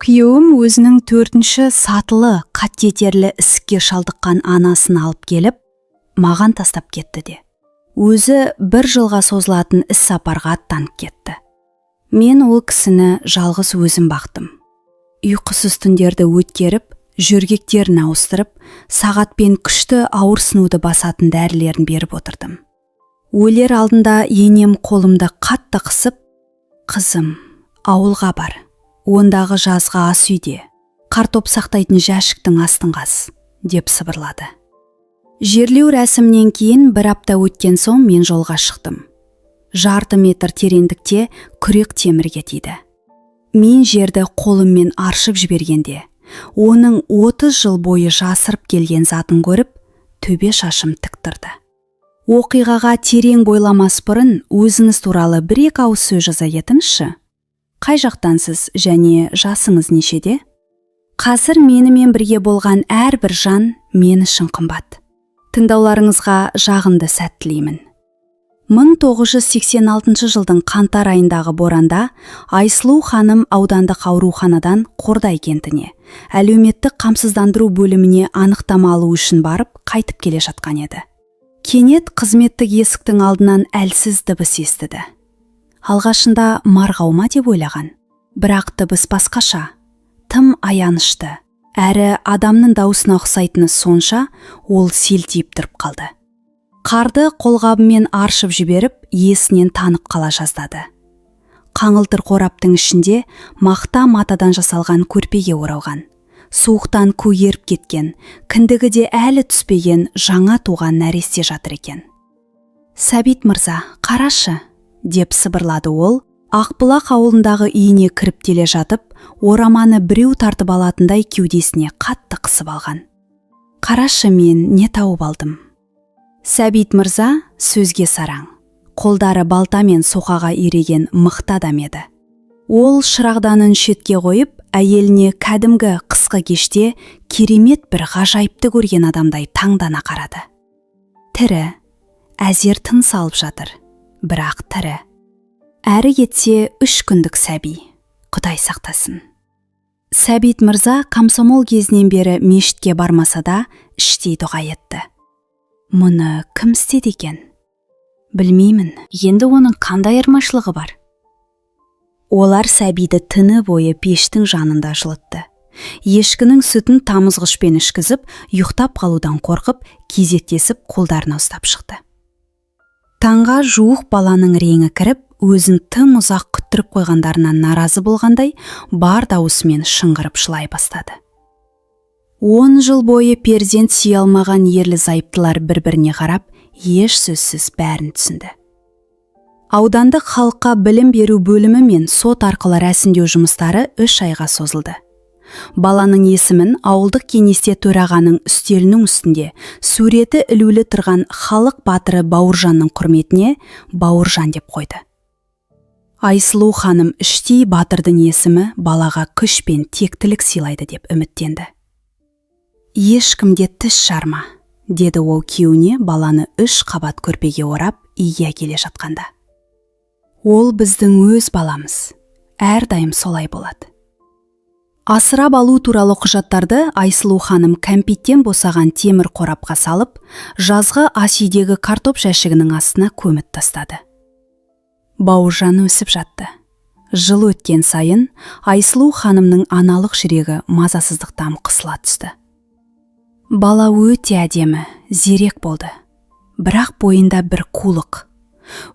Күйеуім өзінің 4-ші сатылы қатетерлі ісікке шалдыққан анасын алып келіп, маған тастап кетті де. Өзі 1 жылға созылатын іс сапарға аттанып кетті. Мен ол кісіні жалғыз өзім бақтым. Ұйқысыз түндерді өткеріп, жөргектерін ауыстырып, сағатпен күшті ауырсынуды басатын дәрілерін беріп отырдым. Өлер алдында енем қолымды қатты қысып, «Қызым, ауылға бар. Ондағы жазға ас үйде. Картоп сақтайтын жәшіктің астын қас», деп сыбырлады. Жерлеу рәсімнен кейін 1 апта өткен соң мен жолға шықтым. Жарты метр тереңдікте күрек темірге тиді. Мен жерді қолыммен аршып жібергенде, оның 30 жыл бойы жасырып келген затын көріп, төбе шашым тік тұрды. Оқиғаға терең бойламас бұрын өзіңіз туралы 1-2 ауыз сөз жаза кетіңізші. Қай жақтансыз және жасыңыз нешеде? Қазір менімен бірге болған әрбір жан мен үшін қымбат. Тыңдауларыңызға жағымды сәт тілеймін. 1986 жылдың қаңтар айындағы боранда Айсұлу ханым аудандық ауруханадан Қордай кентіне, әлеуметтік қамсыздандыру бөліміне анықтама алу үшін барып, қайтып келе жатқан еді. Кенет қызметтік есіктің алдынан әлсіз дыбыс естіді. Алғашында марғаума деп ойлаған, бірақ дыбыс басқаша, тым аянышты, әрі адамның даусына ұқсайтыны сонша, ол селтиіп тұрып қалды. Қарды қолғабымен аршып жіберіп, есінен танып қала жаздады. Қаңылтыр қораптың ішінде мақта матадан жасалған көрпеге оралған, суықтан көгеріп кеткен, кіндігі де әлі түспеген жаңа туған нәресте жатыр екен. «Сәбит мырза, қарашы», деп сыбырлады ол, Ақбұлақ ауылындағы үйіне кіріп келе жатып, ораманы біреу тартып алатындай кеудесіне қатты қысып алған. «Қарашы, мен не тауып алдым». Сәбит мырза сөзге сараң, қолдары балтамен соқаға иреген мықты адам еді. Ол шырағданын шетке қойып, әйеліне кәдімгі қысқы кеште керемет бір ғажайыпты көрген адамдай таңдана қарады. Тірі, әзер тыныс алып жатыр, бірақ тірі. Әрі кетсе 3 күндік сәби, Құдай сақтасын. Сәбит мырза комсомол кезінен бері мешітке бармаса да іштей дұға етті. Мұны кім істеді екен? Білмеймін, енді оның қандай айырмашылығы бар? Олар сәбиді түні бойы пештің жанында жылытты. Ешкінің сүтін тамызғышпен ішкізіп, ұйықтап қалудан қорқып, кезектесіп қолдарына ұстап шықты. Таңға жуық баланың реңі кіріп, өзін тым ұзақ күттіріп қойғандарынан наразы болғандай, бар даусымен шыңғырып жылай бастады. 10 жыл бойы перзент сүйе алмаған ерлі зайыптылар бір-біріне қарап, еш сөзсіз бәрін түсінді. Аудандық халыққа білім беру бөлімі мен сот арқылы рәсімдеу жұмыстары 3 айға созылды. Баланың есімін ауылдық кеңесте төрағаның үстелінің үстінде суреті ілулі тұрған халық батыры Бауыржанның құрметіне Бауыржан деп қойды. Айсұлу ханым іштей батырдың есімі балаға күш пен тектілік сыйлайды деп үміттенді. «Ешкімде тіс жарма», деді ол күйеуіне баланы 3 қабат көрпеге орап үйге келе жатқанда. «Ол біздің өз баламыз, әрдайым солай болады». Асырап алу туралы құжаттарды Айсұлу ханым кәмпиттен босаған темір қорапқа салып, жазғы ас үйдегі картоп жәшігінің астына көміп тастады. Бауыржан өсіп жатты. Жыл өткен сайын Айсұлу ханымның аналық жүрегі мазасыздықтан қысыла түсті. Бала өте әдемі, зерек болды. Бірақ бойында бір қулық.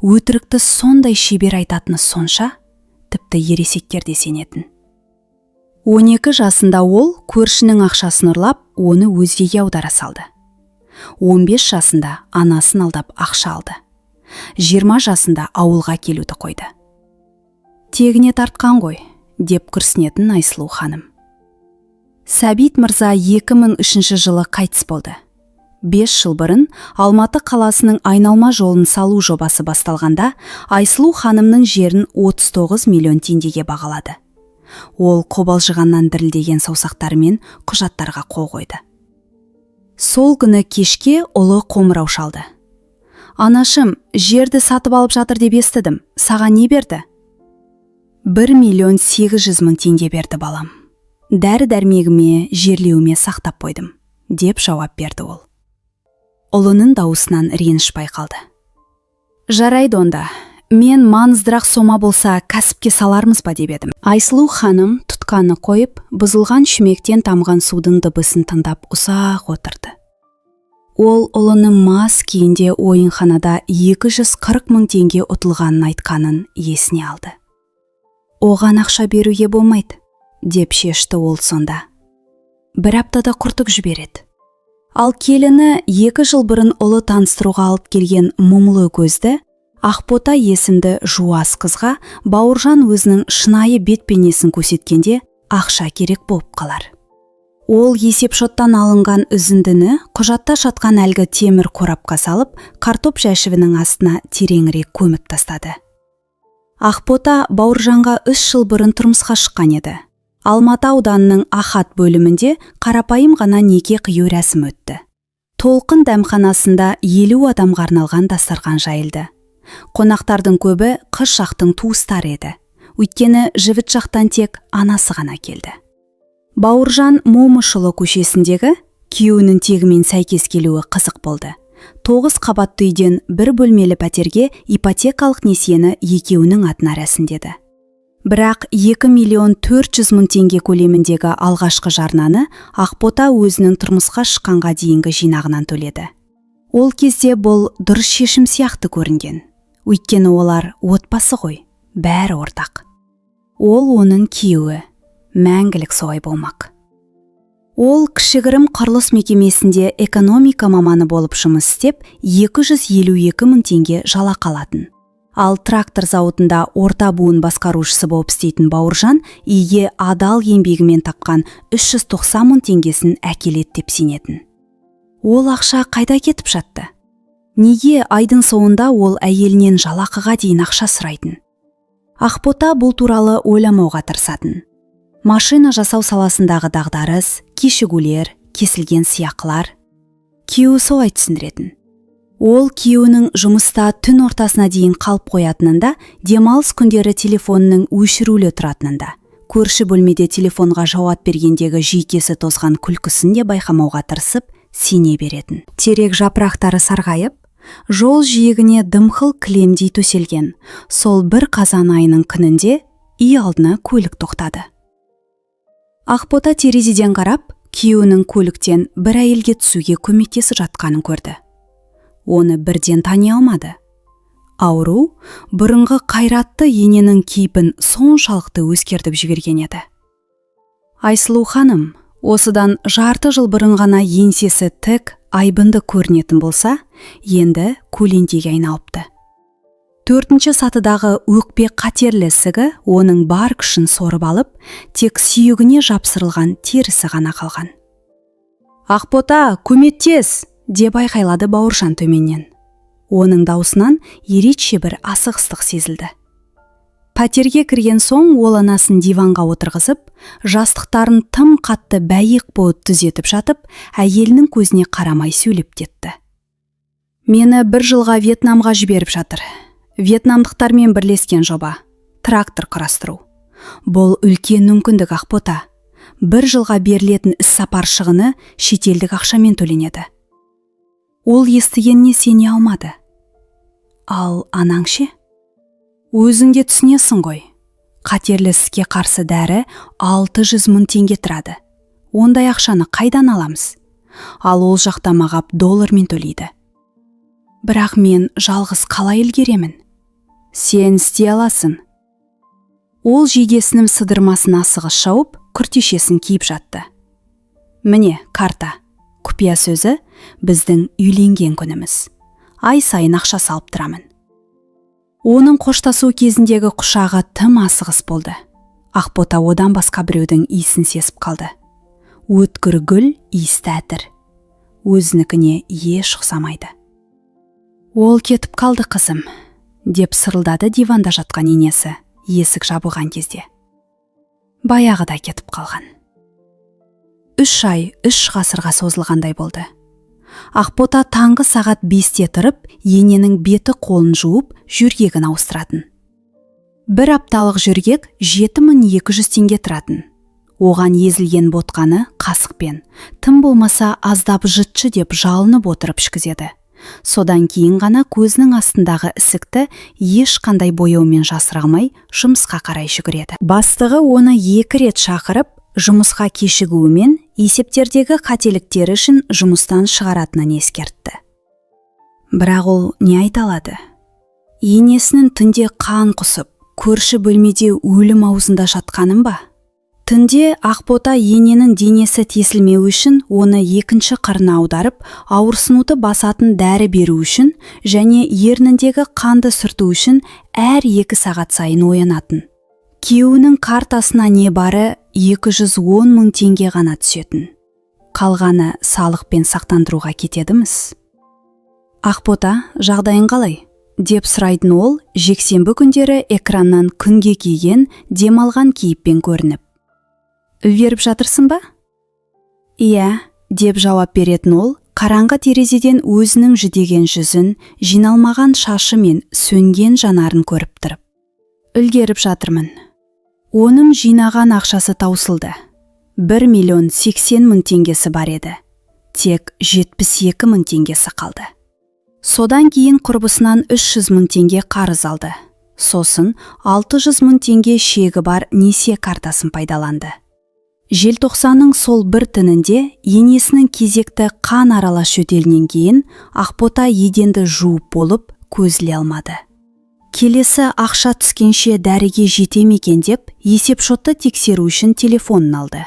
Өтірікті сондай шебер айтатыны сонша, тіпті ересектер де сенетін. 12 жасында ол көршінің ақшасын ұрлап, оны өзгеге аудара салды. 15 жасында анасын алдап ақша алды. 20 жасында ауылға келуді қойды. «Тегіне тартқан ғой», деп күрсінетін Айсұлу ханым. Сәбит мырза 2003 жылы қайтыс болды. 5 жыл бұрын Алматы қаласының айналма жолын салу жобасы басталғанда, Айсұлу ханымның жерін 39 миллион теңгеге бағалады. Ол қобалжығаннан дірілдеген саусақтарымен құжаттарға қол қойды. Сол күні кешке ұлы қоңырау шалды. «Анашым, жерді сатып алып жатыр деп естідім. Саған не берді?» 1,8 миллион теңге берді балам. дәрі-дәрмегіме, жерлеуіме сақтап қойдым, деп жауап берді ол. Ұлының дауысынан реніш байқалды. Жарайды онда, мен маңыздырақ сома болса кәсіпке салармыз ба деп едім. Айсұлу ханым тұтқаны қойып, бұзылған шүмектен тамған судың дыбысын тыңдап ұзақ отырды. Ол ұлының мас күйінде ойынханада 240 мың теңге ұтылғанын айтқанын есіне алды. Оған ақша беруге болмайды, деп шешті ол сонда. Бір аптада құртып жібереді. Ал келіні 2 жыл бұрын ұлы таныстыруға алып келген мұңлы көзді, Ақбота есімді жуас қызға Бауыржан өзінің шынайы бет-бейнесін көрсеткенде ақша керек болып қалар. Ол есепшоттан алынған үзіндіні құжатта жатқан әлгі темір қорапқа салып, картоп жәшігінің астына тереңірек көміп тастады. Ақбота Бауыржанға 3 жыл бұрын тұрмысқа шыққан еді. Алматы ауданының Ахат бөлімінде қарапайым ғана неке қию рәсім өтті. Толқын дәмханасында 50 адамға арналған дастархан жайылды. Қонақтардың көбі қыз жақтың туыстары еді. Өйткені жігіт жақтан тек анасы ғана келді. Бауыржан Момышұлы көшесіндегі күйеуінің тегімен сәйкес келуі қызық болды. 9 қабатты үйден 1 бөлмелі пәтерге ипотекалық несиені екеуінің атына рәсімдеді. Бірақ 2 миллион 400 мың теңге көлеміндегі алғашқы жарнаны Ақбота өзінің тұрмысқа шыққанға дейінгі жинағынан төледі. Ол кезде бұл дұрыс шешім сияқты көрінген. Өйткені олар отбасы ғой, бәрі ортақ. Ол оның күйеуі, мәңгілік солай болмақ. Ол кішігірім құрылыс мекемесінде экономика маманы болып жұмыс істеп, 252 мың теңге жалақы алатын. Ал трактор зауытында орта буын басқарушысы болып істейтін Бауыржан үйге адал еңбегімен тапқан 390 мың теңгесін әкеледі деп сенетін. Ол ақша қайда кетіп жатты? Неге айдың соңында ол әйелінен жалақыға дейін ақша сұрайтын? Ақбота бұл туралы ойламауға тырысатын. Машина жасау саласындағы дағдарыс, кешігулер, кесілген сыйақылар. Күйеуі солай түсіндіретін. Ол күйеуінің жұмыста түн ортасына дейін қалып қоятынында, демалыс күндері телефонының өшірулі тұратынында, көрші бөлмеде телефонға жауап бергендегі жүйкесі тозған күлкісін де байқамауға тырысып, сене беретін. Терек жапырақтары сарғайып, жол жиегіне дымқыл кілемдей төселген. Сол бір қазан айының күнінде үй алдына көлік тоқтады. Ақбота терезеден қарап, күйеуінің көліктен бір әйелге түсуге көмектесіп жатқанын көрді. Оны бірден тани алмады. Ауру бұрынғы қайратты ененің кейпін соншалықты өзгертіп жіберген еді. Айсұлу ханым, осыдан жарты жыл бұрын ғана еңсесі тік, айбынды көрінетін болса, енді көлеңкеге айналыпты. 4-ші сатыдағы өкпе қатерлі ісігі оның бар күшін сорып алып, тек сүйегіне жапсырылған терісі ғана қалған. Ақбота, көмектес! Деп айқайлады Бауыржан төменнен. Оның даусынан ерекше бір асығыстық сезілді. Пәтерге кірген соң ол анасын диванға отырғызып, жастықтарын тым қатты бәйек болып түзетіп жатып, әйелінің көзіне қарамай сөйлеп кетті. Мені 1 жылға Вьетнамға жіберіп жатыр. Вьетнамдықтармен бірлескен жоба. Трактор құрастыру. Бұл үлкен мүмкіндік Ақбота. 1 жылға берілетін іс-сапар шығыны шетелдік ақшамен төленеді. Ол естігеніне сене алмады. Ал анаң ше? Өзің де түсінесің ғой. Қатерлі ісікке қарсы дәрі 600 мың теңге тұрады. Ондай ақшаны қайдан аламыз? Ал ол жақта маған доллармен төлейді. Бірақ мен жалғыз қалай үлгеремін? Сен істей аласың. Ол жейдесінің сыдырмасын асығыс шауып, күртешесін киіп жатты. Міне, карта. Құпия сөзі біздің үйленген күніміз. Ай сайын ақша салып тұрамын. Оның қоштасу кезіндегі құшағы тым асығыс болды. Ақбота одан басқа біреудің иісін сезіп қалды. Өткір гүл иісті әтір. Өзінікіне еш ұқсамайды. Ол кетіп қалды қызым, деп сырылдады диванда жатқан енесі, есік жабылған кезде. Баяғыда кетіп қалған. 3 ай 3 ғасырға созылғандай болды. Ақбота таңғы сағат 5-те тұрып, ененің беті қолын жуып, жүргегін ауыстыратын. 1 апталық жүргек 7200 теңге тұратын. Оған езілген ботқаны қасықпен, тым болмаса аздап жытшы деп жалынып отырып ішкізеді. Содан кейін ғана көзінің астындағы ісікті ешқандай бояумен жасыра алмай жұмысқа қарай жүгіреді. Бастығы оны 2 рет шақырып, жұмысқа кешігуімен есептердегі қателіктері үшін жұмыстан шығаратынын ескертті. Бірақ ол не айта алады? Енесінің түнде қан құсып, көрші бөлмеде өлім аузында жатқанын ба? Түнде Ақбота ененің денесі тесілмеу үшін оны 2-ші қырына аударып, ауырсынуды басатын дәрі беру үшін және ерніндегі қанды сүрту үшін әр 2 сағат сайын оянатын. Күйеуінің картасына небары 210 мың теңге ғана түсетін. Қалғаны салықпен сақтандыруға кетедіміз. Ақбота, жағдайың қалай? Деп сұрайтын ол, жексенбі күндері экраннан күнге киген, демалған кейіппен көрініп. Үлгеріп жатырсың ба? Иә, деп жауап беретін ол, қараңғы терезеден өзінің жүдеген жүзін, жиналмаған шашы мен сөнген жанарын көріп тұрып. Үлгеріп жатырмын. Оның жинаған ақшасы таусылды. 1,80,000 теңгесі бар еді. Тек 72 мың теңгесі қалды. Содан кейін құрбысынан 300 мың теңге қарыз алды. Сосын 600 мың теңге шегі бар несие картасын пайдаланды. Желтоқсанның сол бір түнінде енесінің кезекті қан аралас жөтелінен кейін Ақбота еденді жуып болып көзіле алмады. Келесі ақша түскенше дәріге жетем екен деп есепшотты тексеру үшін телефонын алды.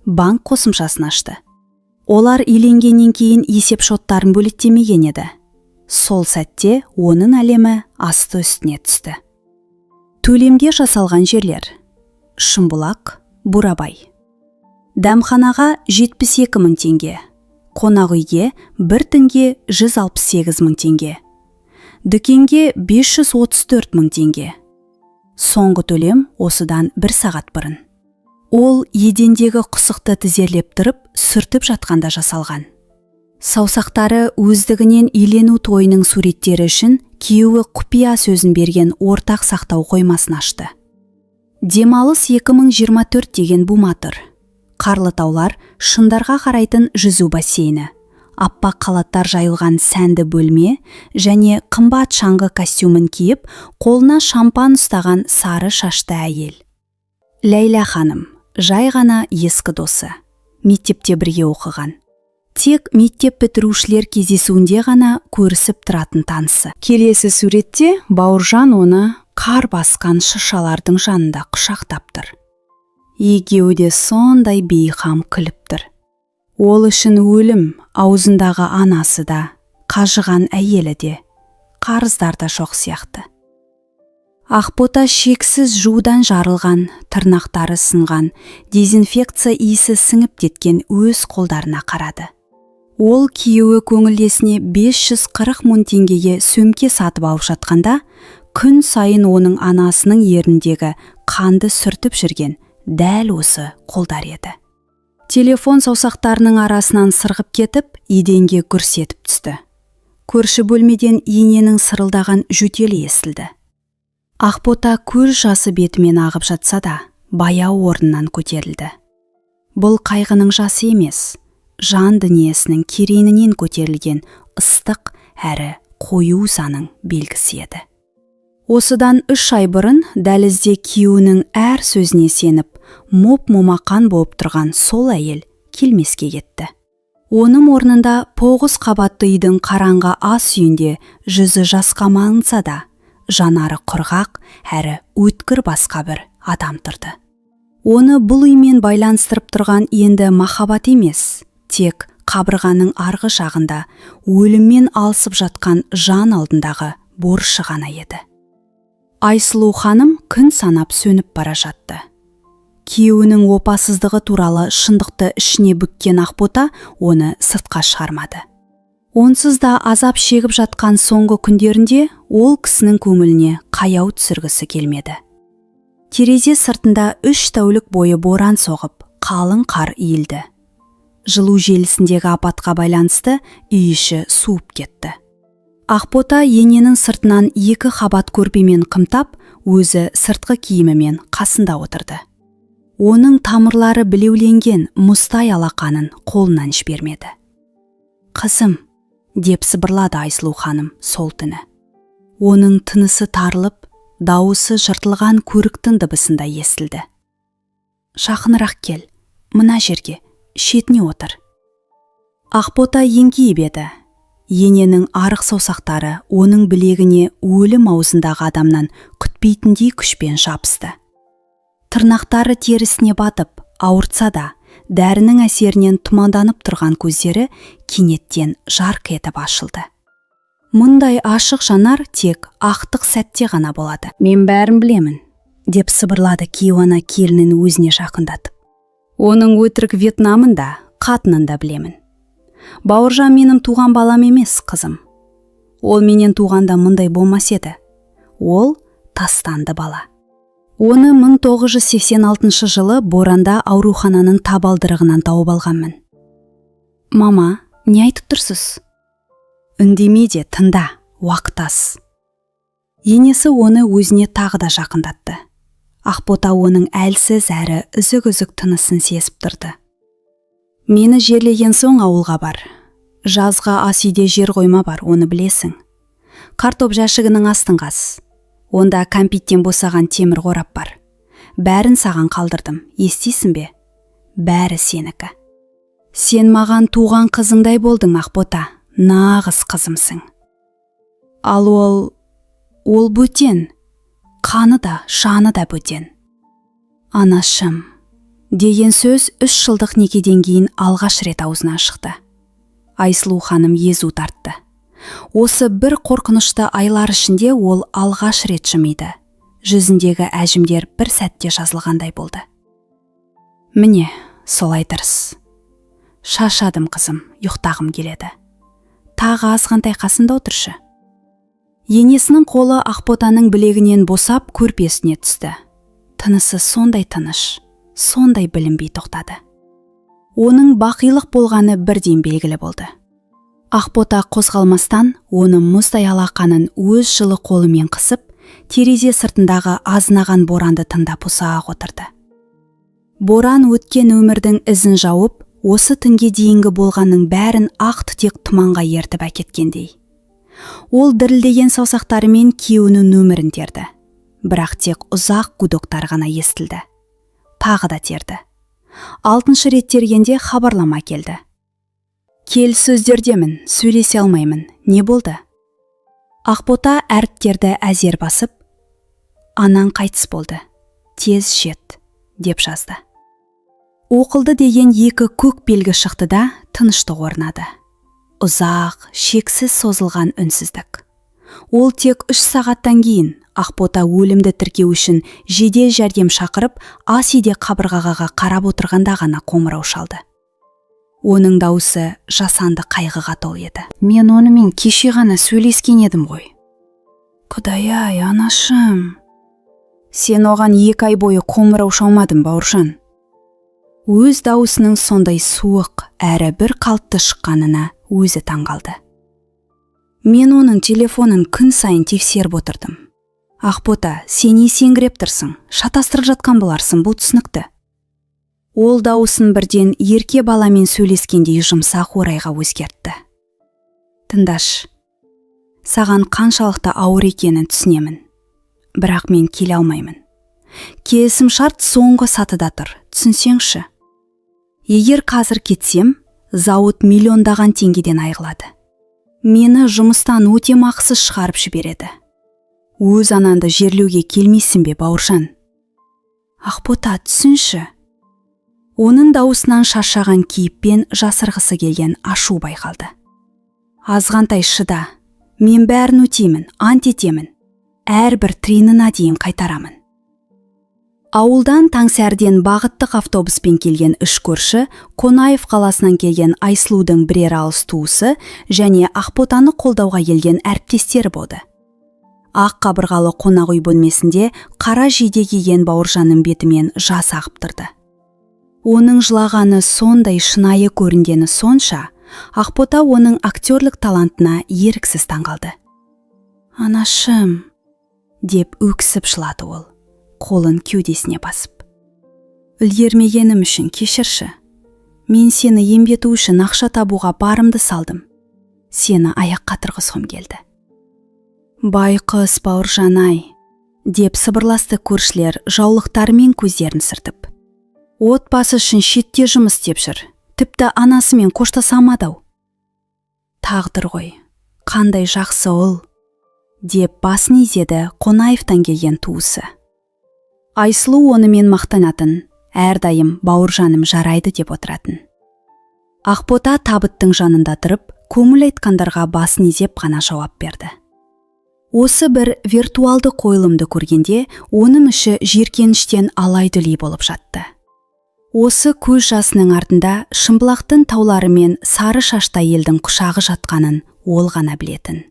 Банк қосымшасын ашты. Олар иленгеннен кейін есепшоттарын бөлектемеген еді. Сол сәтте оның әлемі асты үстіне түсті. Төлемге жасалған жерлер: Шымбұлақ, Бурабай. Дәмханаға 72 мың теңге. Қонақ үйге 1 түнге 168 мың теңге. Дүкенге 534 мың теңге. Соңғы төлем осыдан 1 сағат бұрын. Ол едендегі құсықты тізерлеп тұрып, сүртіп жатқанда жасалған. Саусақтары өздігінен үйлену тойының суреттері үшін күйеуі құпия сөзін берген ортақ сақтау қоймасын ашты. Демалыс 2024 деген бума тұр. Қарлы таулар, шыңдарға қарайтын жүзу бассейні, аппақ қалаттар жайылған сәнді бөлме және қымбат шаңғы костюмін киіп, қолына шампан ұстаған сары шашты әйел. Ләйла ханым, жай ғана ескі досы. Мектепте бірге оқыған. Тек мектеп бітірушілер кездесуінде ғана көрісіп тұратын танысы. Келесі суретте Бауыржан оны қар басқан шыршалардың жанында құшақтап тұр. Екеуі де сондай бейқам күліп тұр. Ол үшін өлім, аузындағы анасы да, қажыған әйелі де, қарыздар да жоқ сияқты. Ақбота шексіз жудан жарылған, тырнақтары сынған, дезинфекция иісі сіңіп кеткен өз қолдарына қарады. Ол күйеуі көңілдесіне 540 мың теңгеге сөмке сатып алып жатқанда, күн сайын оның анасының ерніндегі қанды сүртіп жүрген дәл осы қолдар еді. Телефон саусақтарының арасынан сырғып кетіп, еденге гүрс етіп түсті. Көрші бөлмеден ененің сырылдаған жөтелі естілді. Ақбота көз жасы бетімен ағып жатса да, баяу орнынан көтерілді. Бұл қайғының жасы емес, жан дүниесінің керенінен көтерілген ыстық әрі қою ызаның белгісі еді. Осыдан 3 ай бұрын дәлізде күйеуінің әр сөзіне сеніп, моп-момақан болып тұрған сол әйел келмеске кетті. Оның орнында 9 қабатты үйдің қараңғы ас үйінде жүзі жасқа малынса да, жанары құрғақ әрі өткір басқа бір адам тұрды. Оны бұл үймен байланыстырып тұрған енді махаббат емес, тек қабырғаның арғы жағында өліммен алысып жатқан жан алдындағы борышы ғана еді. Айсұлу ханым күн санап сөніп бара жатты. Күйеуінің опасыздығы туралы шындықты ішіне бүккен Ақбота оны сыртқа шығармады. Онсыз да азап шегіп жатқан соңғы күндерінде ол кісінің көңіліне қаяу түсіргісі келмеді. Терезе сыртында 3 тәулік бойы боран соғып, қалың қар иілді. Жылу желісіндегі апатқа байланысты үй іші суып кетті. Ақбота ененің сыртынан 2 қабат көрпемен қымтап, өзі сыртқы киімімен қасында отырды. Оның тамырлары білеуленген мұстай алақанын қолынан жібермеді. «Қызым», деп сыбырлады Айсұлу ханым сол түні. Оның тынысы тарылып, дауысы жыртылған көріктің дыбысында естілді. «Жақынырақ кел, мына жерге, шетіне отыр». Ақбота еңкейіп еді. Ененің арық саусақтары оның білегіне өлім аузындағы адамнан күтпейтіндей күшпен жабысты. Тырнақтары терісіне батып, ауыртса да, дәрінің әсерінен тұманданып тұрған көздері кенеттен жарқ етіп ашылды. Мұндай ашық жанар тек ақтық сәтте ғана болады. «Мен бәрін білемін», деп сыбырлады Кейуана келінін өзіне жақындатып. «Оның өтірік Вьетнамын да, қатынын да білемін. Бауыржан менің туған балам емес, қызым. Ол менен туғанда мұндай болмас еді. Ол тастанды бала. Оны 1986 жылы Боранда аурухананың табалдырығынан тауып алғанмын». «Мама, не айтып тұрсыз?» «Үндеме де, тыңда, уақыт аз». Енесі оны өзіне тағы да жақындатты. Ақбота оның әлсіз әрі үзік-үзік тынысын сезіп тұрды. «Мені жерлеген соң ауылға бар. Жазға ас үйде жер қойма бар, оны білесің. Картоп жәшігінің астын қаз. Онда кәмпиттен босаған темір қорап бар. Бәрін саған қалдырдым, естисің бе? Бәрі сенікі. Сен маған туған қызыңдай болдың, Ақбота, нағыз қызымсың. Ал ол бөтен, қаны да, жаны да бөтен. Анашым», деген сөз 3 жылдық некеден кейін алғаш рет аузынан шықты. Айсұлу ханым езу тартты. Осы бір қорқынышты айлар ішінде ол алғаш рет жымиды. Жүзіндегі әжімдер бір сәтте жазылғандай болды. «Міне, солай дұрыс. Шашадым қызым, ұйықтағым келеді. Тағы азғантай қасында отыршы». Енесінің қолы Ақботаның білегінен босап көрпесіне түсті. Тынысы сондай тыныш, сондай білінбей тоқтады. Оның бақилық болғаны бірден белгілі болды. Ақбота қозғалмастан, оны мұздай алақанын өз жылы қолымен қысып, терезе сыртындағы азынаған боранды тыңдап ұзақ отырды. Боран өткен өмірдің ізін жауып, осы түнге дейінгі болғанның бәрін ақ түтек тұманға ертіп әкеткендей. Ол дірілдеген саусақтарымен күйеуінің өмірін терді. Бірақ тек ұзақ гудоктар ғана естілді. Тағы да терді. 6-шы рет тергенде хабарлама келді. «Кел сөздердемін, сөйлесе алмаймын. Не болды?» Ақбота әріптерді әзер басып, «Анаң қайтыс болды. Тез жет», деп жазды. Оқылды деген 2 көк белгі шықты да тыныштық орнады. Ұзақ, шексіз созылған үнсіздік. Ол тек 3 сағаттан кейін Ақбота өлімді тіркеу үшін жедел жәрдем шақырып, ас үйде қабырғаға қарап отырғанда ғана қоңырау шалды. Оның дауысы жасанды қайғыға толы еді. «Мен онымен кеше ғана сөйлескен едім ғой». «Құдай-ай, анашым». «Сен оған 2 ай бойы қоңырау шалмадың, Бауыржан». Өз даусының сондай суық әрі бір қалыпты шыққанына өзі таңғалды. «Мен оның телефонын күн сайын тексеріп отырдым. Ақбота, сен есеңгіреп тұрсың, шатастырып жатқан боларсың, бұл түсінікті». Ол дауысын бірден ерке баламен сөйлескендей жұмсақ орайға өзгертті. «Тыңдаш, саған қаншалықты ауыр екенін түсінемін. Бірақ мен келе алмаймын. Келісім шарт соңғы сатыда тұр, түсінсеңші. Егер қазір кетсем, зауыт миллиондаған теңгеден айырылады. Мені жұмыстан өтемақысыз шығарып жібереді. Өз ананды жерлеуге келмейсің бе, Бауыржан?» «Ақбота, түсінші». Оның дауысынан шаршаған кейіппен жасырғысы келген ашу байқалды. «Азғантай шыда, мен бәрін өтеймін, ант етемін. Әрбір тиынына дейін қайтарамын». Ауылдан таңсәрден бағыттық автобуспен келген 3 көрші, Қонаев қаласынан келген Айсұлудың бірер алыс туысы және Ақботаны қолдауға келген әріптестері болды. Ақ қабырғалы қонақ үй бөлмесінде қара жейде киген Бауыржанның бетімен жас ағып тұрды. Оның жылағаны сондай шынайы көрінгені сонша, Ақбота оның актерлік талантына еріксіз таңғалды. «Анашым», деп өксіп жылады ол, қолын кеудесіне басып. Үлгермегенім үшін кешірші. Мен сені емдету үшін ақша табуға барымды салдым. Сені аяққа тұрғызғым келді. Байқұс Бауыржан-ай, деп сыбырласты көршілер жаулықтарымен көздерін сыртып. Отбасы үшін шетте жұмыс істеп жүр. Тіпті анасымен қоштасамады-ау. Тағдыр ғой, қандай жақсы ұл, деп басын изеді Қонаевтан келген туысы. Айсұлу онымен мақтанатын, әрдайым Бауыржаным жарайды деп отыратын. Ақбота табыттың жанында тұрып, көңіл айтқандарға басын изеп қана жауап берді. Осы бір виртуалды қойылымды көргенде, оның іші жиіркеніштен алай-дүлей болып жатты. Осы көз жасының артында Шымбұлақтың таулары мен сары шашты елдің құшағы жатқанын ол ғана білетін.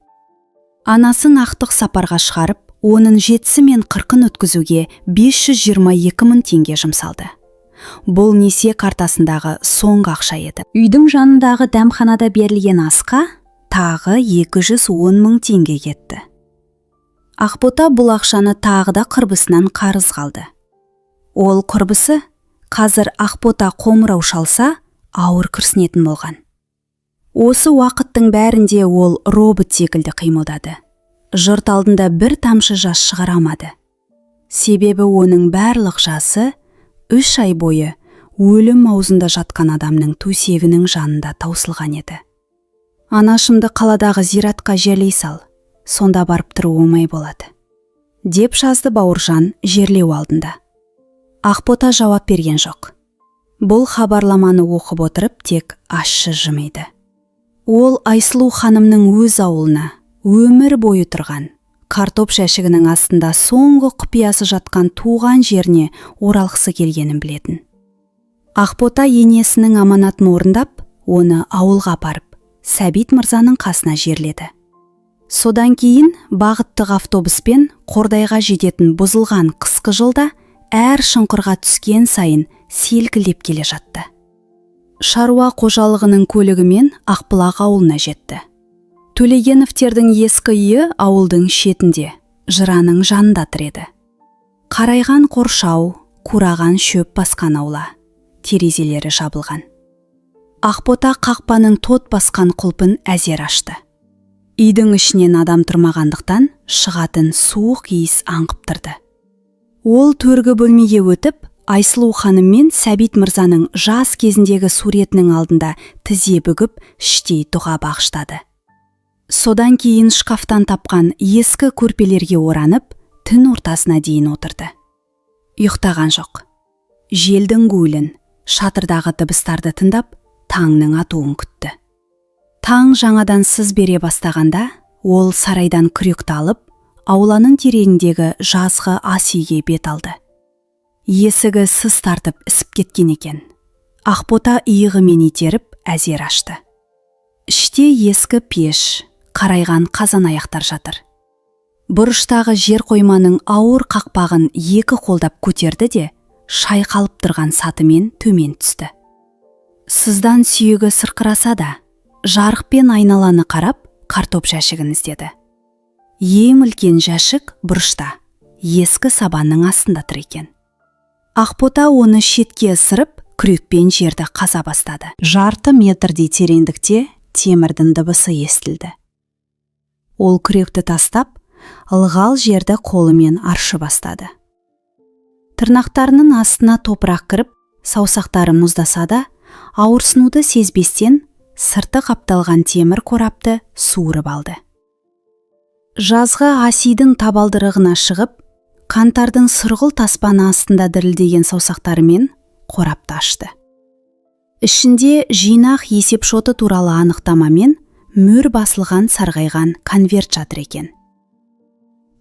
Анасын ақтық сапарға шығарып, оның 7 мен 40 өткізуге 522 мың теңге жұмсалды. Бұл несие картасындағы соңғы ақша еді. Үйдің жанындағы дәмханада берілген асқа тағы 210 мың теңге кетті. Ақбота бұл ақшаны тағы да құрбысынан қарыз қалды. Ол құрбысы қазір Ақбота қоңырау шалса, ауыр күрсінетін болған. Осы уақыттың бәрінде ол робот секілді қимылдады. Жұрт алдында бір тамшы жас шығарамады. Себебі оның барлық жасы 3 ай бойы өлім аузында жатқан адамның төсегінің жанында таусылған еді. Анашымды қаладағы зиратқа жерлей сал, сонда барып тұру оңай болады, деп жазды Бауыржан жерлеу алдында. Ақбота жауап берген жоқ. Бұл хабарламаны оқып отырып тек ащы жымиды. Ол Айсұлу ханымның өз ауылына өмір бойы тұрған, картоп жәшігінің астында соңғы құпиясы жатқан туған жеріне оралғысы келгенін білетін. Ақбота енесінің аманатын орындап, оны ауылға апарып, Сәбит мырзаның қасына жерледі. Содан кейін бағыттық автобуспен Қордайға жететін бұзылған қысқы жолда әр шұңқырға түскен сайын селкілдеп келе жатты. Шаруа қожалығының көлігімен Ақбұлақ ауылына жетті. Төлегеновтердің ескі үйі ауылдың шетінде, жыраның жанында тұр еді. Қарайған қоршау, қураған шөп басқан аула, терезелері жабылған. Ақбота қақпаның тот басқан құлпын әзер ашты. Үйдің ішінен адам тұрмағандықтан шығатын суық иіс аңқып тұрды. Ол төргі бөлмеге өтіп, Айсұлу ханым мен Сәбит мырзаның жас кезіндегі суретінің алдында тізе бүгіп, іштей дұға бағыштады. Содан кейін шкафтан тапқан ескі көрпелерге оранып, түн ортасына дейін отырды. Ұйықтаған жоқ. Желдің гуілін, шатырдағы дыбыстарды тыңдап, таңның атуын күтті. Таң жаңадан сыз бере бастағанда, ол сарайдан күректі алып, ауланың тереңдегі жазғы ас үйге бет алды. Есігі сыз тартып ісіп кеткен екен. Ақбота иығымен итеріп әзер ашты. Іште ескі пеш, қарайған қазан аяқтар жатыр. Бұрыштағы жер қойманың ауыр қақпағын екі қолдап көтерді де, шайқалып тұрған сатымен төмен түсті. Сыздан сүйегі сырқыраса да, жарықпен айналаны қарап, картоп жәшігін іздеді. Ең үлкен жәшік бұрышта, ескі сабанның астында тұр екен. Ақбота оны шетке ысырып, күрекпен жерді қаза бастады. Жарты метрдей тереңдікте темірдің дыбысы естілді. Ол күректі тастап, ылғал жерді қолымен аршы бастады. Тырнақтарының астына топырақ кіріп, саусақтары мұздаса да, ауырсынуды сезбестен сырты қапталған темір қорапты суырып алды. Жазғы асидің табалдырығына шығып, қантардың сұрғыл таспаны астында дірілдеген саусақтарымен қорапты ашты. Ішінде жинақ есеп шоты туралы анықтамамен мөр басылған сарғайған конверт жатыр екен.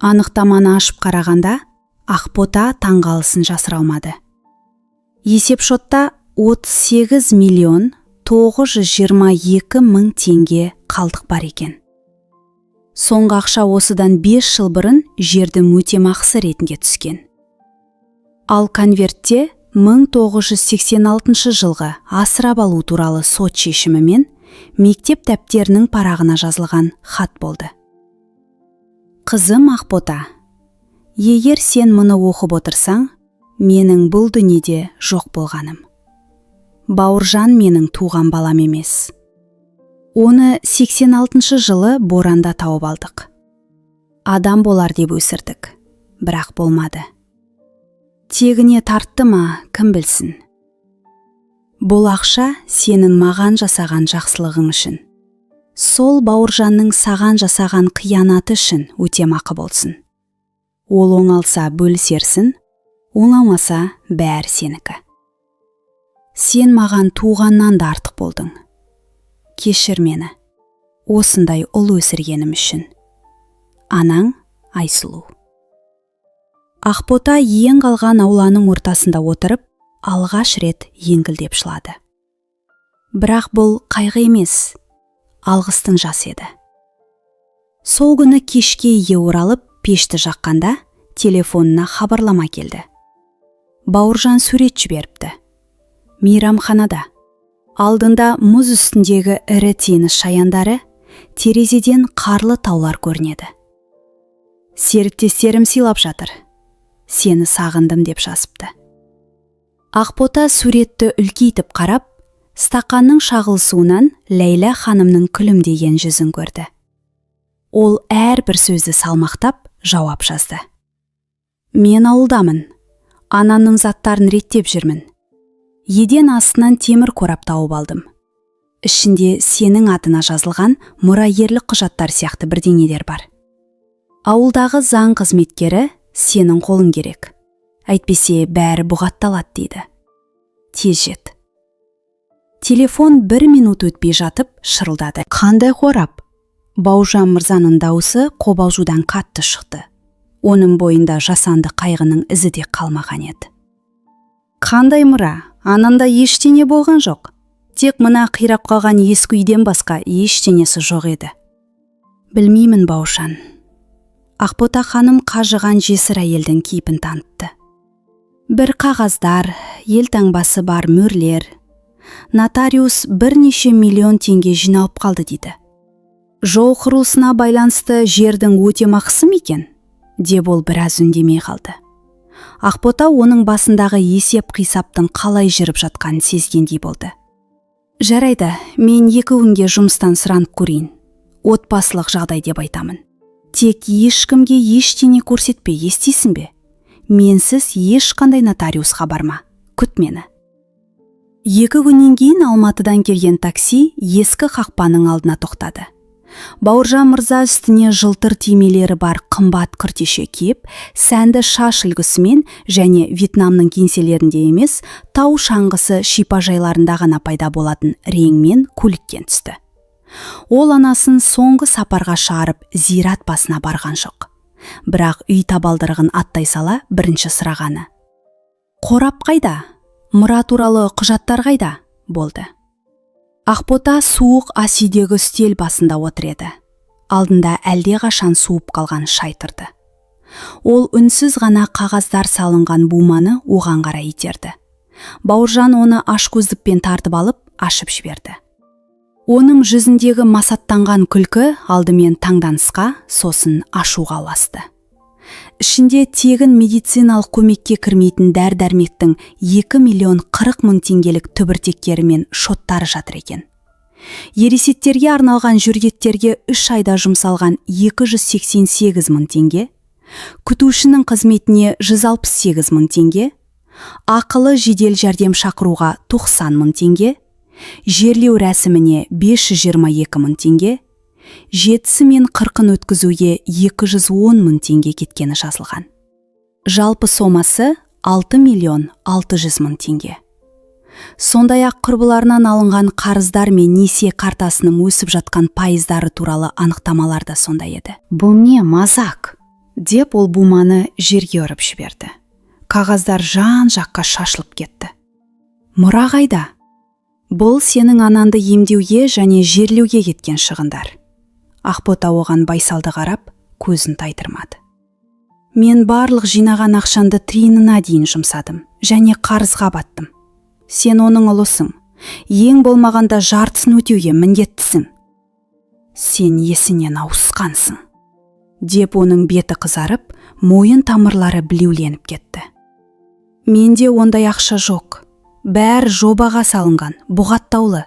Анықтаманы ашып қарағанда, Ақбота таңғалысын жасыра алмады. Есеп шотта 38 миллион 922 мың теңге қалдық бар екен. Соңғы ақша осыдан 5 жыл бұрын жердің өтемақысы ретінде түскен. Ал конвертте 1986 жылғы асырап алу туралы сот шешімімен мектеп дәптерінің парағына жазылған хат болды. Қызым Ақбота, егер сен мұны оқып отырсаң, менің бұл дүниеде жоқ болғаным. Бауыржан менің туған балам емес. Оны 86 жылы боранда тауып алдық. Адам болар деп өсірдік, бірақ болмады. Тегіне тартты ма, кім білсін. Бұл ақша сенің маған жасаған жақсылығың үшін. Сол Бауыржанның саған жасаған қиянаты үшін өтемақы болсын. Ол оңалса бөлісерсің, оңалмаса бәрі сенікі. Сен маған туғаннан да артық болдың. Кешір мені, осындай ұл өсіргенім үшін. Анаң Айсұлу. Ақбота ең қалған ауланың ортасында отырып, алғаш рет еңгілдеп жылады. Бірақ бұл қайғы емес, алғыстың жасы еді. Сол күні кешке үйге оралып, пешті жаққанда телефонына хабарлама келді. Бауыржан сурет жіберіпті. Мейрамханада. Алдында мұз үстіндегі ірі теңіз шаяндары, терезеден қарлы таулар көрінеді. Серіктестерім сыйлап жатыр. Сені сағындым деп жазыпты. Ақбота суретті үлкейтіп қарап, стақанның шағылысуынан Ләйлә ханымның күлімдеген жүзін көрді. Ол әрбір сөзді салмақтап жауап жазды. Мен ауылдамын. Анамның заттарын реттеп жүрмін. Еден астынан темір қорап тауып алдым. Ішінде сенің атына жазылған мұрагерлік құжаттар сияқты бірдеңелер бар. Ауылдағы заң қызметкері сенің қолың керек. Әйтпесе бәрі бұғатталады дейді. Тез жет. Телефон 1 минут өтпей жатып шырылдады. Қандай қорап? Бауыржан мырзаның дауысы қобалжудан қатты шықты. Оның бойында жасанды қайғының ізі де қалмаған еді. Қандай мұра? Анамда ештеңе болған жоқ. Тек мына қирап қалған ескі үйден басқа ештеңесі жоқ еді. Білмеймін, Бауыржан. Ақбота ханым қажыған жесір әйелдің кейпін танытты. Бір қағаздар, елтаңбасы бар мөрлер. Нотариус бірнеше миллион теңге жиналып қалды дейді. Жол құрылысына байланысты жердің өтемақысы ма екен? Деп ол біраз үндемей қалды. Ақбота оның басындағы есеп қисаптың қалай жүріп жатқанын сезгендей болды. Жарайды, мен 2 күнге жұмыстан сұранып көрейін. Отбасылық жағдай деп айтамын. Тек ешкімге ештеңе көрсетпе, естисің бе? Менсіз ешқандай нотариусқа барма. Күт мені. 2 күннен кейін Алматыдан келген такси ескі қақпаның алдына тоқтады. Бауыржан мырза үстіне жылтыр түймелері бар қымбат күртеше киіп, сәнді шаш үлгісімен және Вьетнамның кеңселерінде емес, тау шаңғысы шипажайларында ғана пайда болатын реңмен көліктен түсті. Ол анасын соңғы сапарға шығарып зират басына барған жоқ. Бірақ үй табалдырығын аттай сала бірінші сұрағаны: "Қорап қайда? Мұра туралы құжаттар қайда?" болды. Ақбота суық ас үйдегі үстел басында отыр еді. Алдында әлде қашан суып қалған шай тұрды. Ол үнсіз ғана қағаздар салынған буманы оған қарай итерді. Бауыржан оны ашкөздікпен тартып алып, ашып жіберді. Оның жүзіндегі масаттанған күлкі алдымен таңданысқа, сосын ашуға ұласты. Ішінде тегін медициналық көмекке кірмейтін дәрі-дәрмектің 2 миллион 40 мың теңгелік түбіртектері мен шоттары жатыр екен. Ересектерге арналған жүргеттерге 3 айда жұмсалған 288 мың теңге, күтушінің қызметіне 168 мың теңге, ақылы жедел жәрдем шақыруға 90 мың теңге, жерлеу рәсіміне 522 мың теңге, 7 мен 40 өткізуге 210 мың теңге кеткені жазылған. Жалпы сомасы 6 миллион 600 мың теңге. Сондай-ақ құрбыларынан алынған қарыздар мен несие картасының өсіп жатқан пайыздары туралы анықтамалар да сондай еді. "Бұл не, мазақ?" деп ол буманы жерге ұрып жіберді. Қағаздар жан-жаққа шашылып кетті. "Мұра қайда?" "Бұл сенің ананды емдеуге және жерлеуге кеткен шығындар." Ақбота оған байсалды қарап, көзін тайдырмады. "Мен барлық жинаған ақшанды тиынына дейін жұмсадым және қарызға баттым. Сен оның ұлысың. Ең болмағанда жартысын өтеуге міндеттісің. Сен есінен ауысқансың." Деп оның беті қызарып, мойын тамырлары білеуленіп кетті. Менде ондай ақша жоқ. Бәрі жобаға салынған, бұғаттаулы.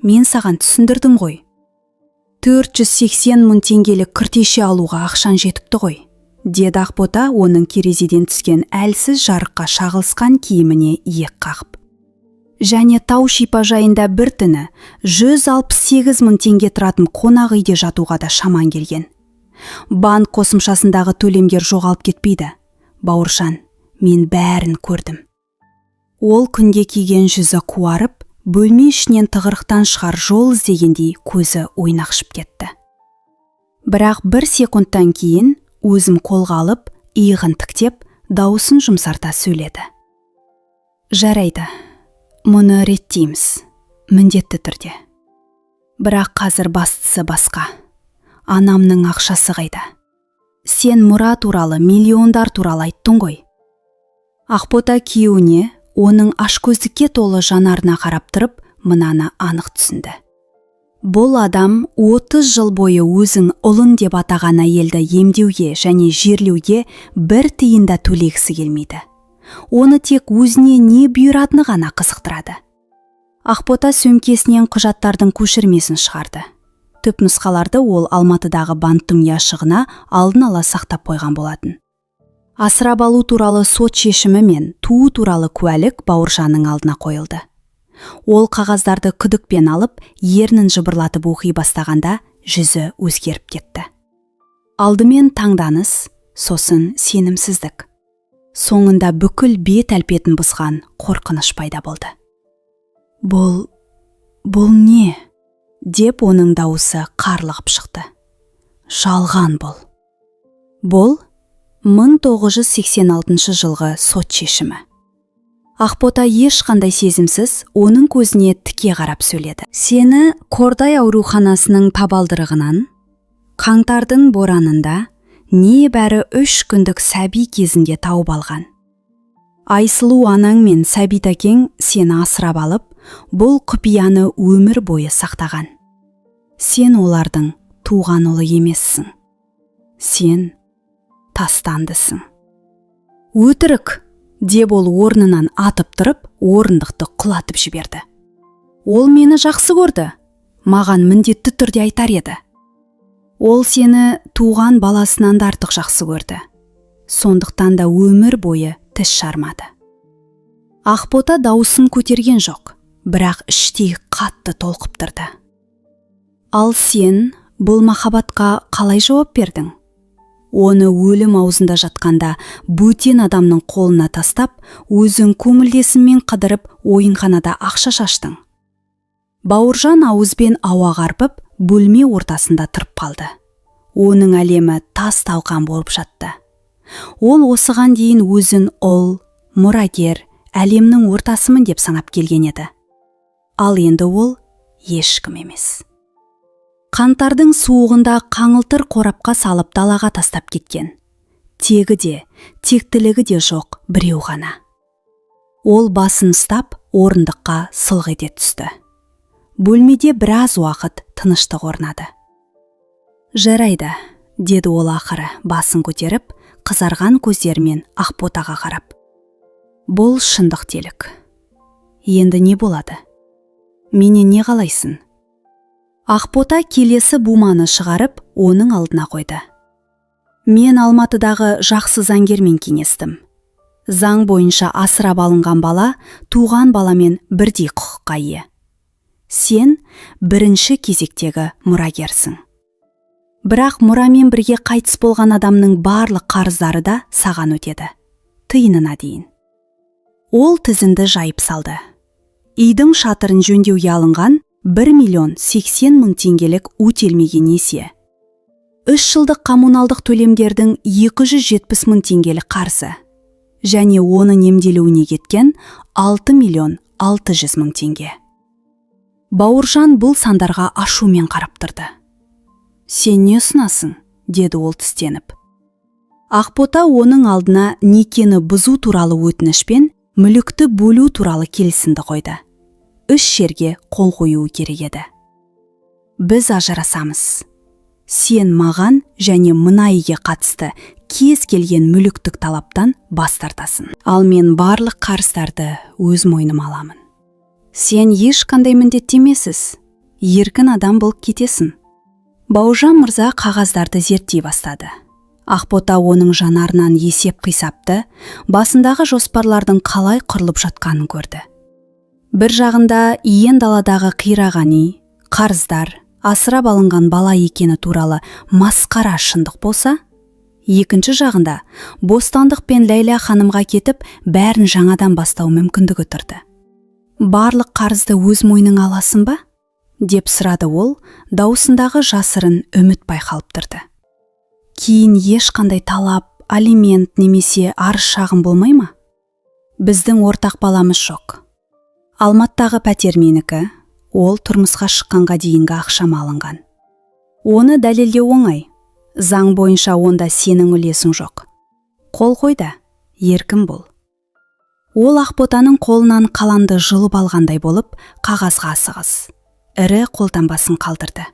Мен саған түсіндірдім ғой. 480 мың теңгелік күртеше алуға ақшан жетіпті ғой, деді Ақбота оның терезеден түскен әлсіз жарыққа шағылысқан киіміне иек қағып. Және тау шипажайында бір түні 168 мың теңге тұратын қонақ үйде жатуға да шаман келген. Банк қосымшасындағы төлемдер жоғалып кетпейді. Бауыржан, мен бәрін көрдім. Ол күнде киген жүзі қуарып, бөлме ішінен тығырықтан шығар жол іздегендей көзі ойнақшып кетті. Бірақ бір секундтан кейін өзім қолға алып, иығын тіктеп, дауысын жұмсарта сөйледі. Жарайды, мұны реттейміз, міндетті түрде. Бірақ қазір бастысы басқа. Анамның ақшасы қайда? Сен мұра туралы, миллиондар туралы айттың ғой. Ақбота күйеуіне оның ашкөздікке толы жанарына қарап тұрып, мынаны анық түсінді. Бұл адам 30 жыл бойы өзін ұлын деп атаған әйелді емдеуге және жерлеуге бір тиын да төлегісі келмейді. Оны тек өзіне не бұйыратыны ғана қызықтырады. Ақбота сөмкесінен құжаттардың көшірмесін шығарды. Түпнұсқаларды ол Алматыдағы банктың ящығына алдын ала сақтап қойған болатын. Асырап алу туралы сот шешімі мен туу туралы куәлік Бауыржанның алдына қойылды. Ол қағаздарды күдікпен алып, ернін жыбырлатып оқи бастағанда жүзі өзгеріп кетті. Алдымен таңданыс, сосын сенімсіздік. Соңында бүкіл бет әлпетін бұзған қорқыныш пайда болды. Бұл не? Деп оның дауысы қарлығып шықты. Жалған бұл. Бұл 1986 жылғы сот шешімі. Ақбота ешқандай сезімсіз оның көзіне тіке қарап сөйледі. Сені Қордай ауруханасының табалдырығынан, қаңтардың боранында, небәрі 3 күндік сәби кезінде тауып алған. Айсылу анаң мен Сәбит әкең сені асырап алып, бұл құпияны өмір бойы сақтаған. Сен олардың туған ұлы емессің. Сен тастандысың. Өтірік, деп ол орнынан атып тұрып, орындықты құлатып жіберді. Ол мені жақсы көрді, маған міндетті түрде айтар еді. Ол сені туған баласынан да артық жақсы көрді. Сондықтан да өмір бойы тіс жармады. Ақбота дауысын көтерген жоқ, бірақ іштей қатты толқып тұрды. Ал сен бұл махаббатқа қалай жауап бердің? Оны өлім аузында жатқанда бөтен адамның қолына тастап, өзің көңілдесінмен қыдырып, ойынханада ақша шаштың. Бауыржан ауызбен ауа қарпып, бөлме ортасында тұрып қалды. Оның әлемі тас талқан болып жатты. Ол осыған дейін өзін ұл, мұрагер, әлемнің ортасымын деп санап келген еді. Ал енді ол ешкім емес. Қаңтардың суығында қаңылтыр қорапқа салып далаға тастап кеткен. Тегі де, тектілігі де жоқ біреу ғана. Ол басын ұстап, орындыққа сылқ ете түсті. Бөлмеде біраз уақыт тыныштық орнады. Жарайды, деді ол ақыры басын көтеріп, қызарған көздерімен Ақботаға қарап. Бұл шындық делік. Енді не болады? Менен не қалайсың? Ақбота келесі буманы шығарып, оның алдына қойды. Мен Алматыдағы жақсы заңгермен кеңестім. Заң бойынша асырап алынған бала туған баламен бірдей құқыққа ие. Сен бірінші кезектегі мұрагерсің. Бірақ мұрамен бірге қайтыс болған адамның барлық қарыздары да саған өтеді. Тиынына дейін. Ол тізімді жайып салды. Үйдің шатырын жөндеуге алынған 1.080.000 теңгелік өтелмеген несие. 3 жылдық коммуналдық төлемдердің 270.000 теңгелік қарсы. Және оның емделуіне кеткен 6.600.000 теңге. Бауыржан бұл сандарға ашумен қарап тұрды. Сен не ұсынасың? Деді ол тістеніп. Ақбота оның алдына некені бұзу туралы өтінішпен мүлікті бөлу туралы келісімді қойды. 3 жерге қол қоюы керек еді. Біз ажырасамыз. Сен маған және мына үйге қатысты кез келген мүліктік талаптан бас тартасың. Ал мен барлық қарыздарды өз мойныма аламын. Сен ешқандай міндеттемесіз, еркін адам болып кетесің. Бауыржан мырза қағаздарды зерттей бастады. Ақбота оның жанарынан есеп қисапты, басындағы жоспарлардың қалай құрылып жатқанын көрді. Бір жағында иен даладағы қирағани, қарыздар, асырап алынған бала екені туралы масқара шындық болса, екінші жағында бостандық пен Ләйлә ханымға кетіп, бәрін жаңадан бастау мүмкіндігі тұрды. Барлық қарызды өз мойныңа аласың ба? Деп сұрады ол, даусындағы жасырын үміт байқалып тұрды. Кейін ешқандай талап, алимент немесе арыз шағым болмай ма? Біздің ортақ баламыз жоқ. Алматтағы пәтер менікі, ол тұрмысқа шыққанға дейінгі ақшам алынған. Оны дәлелдеу оңай. Заң бойынша онда сенің үлесің жоқ. Қол қойда, еркін бол. Ол Ақботаның қолынан қаламды жұлып алғандай болып, қағазға асығыс, ірі қолтаңбасын қалдырды.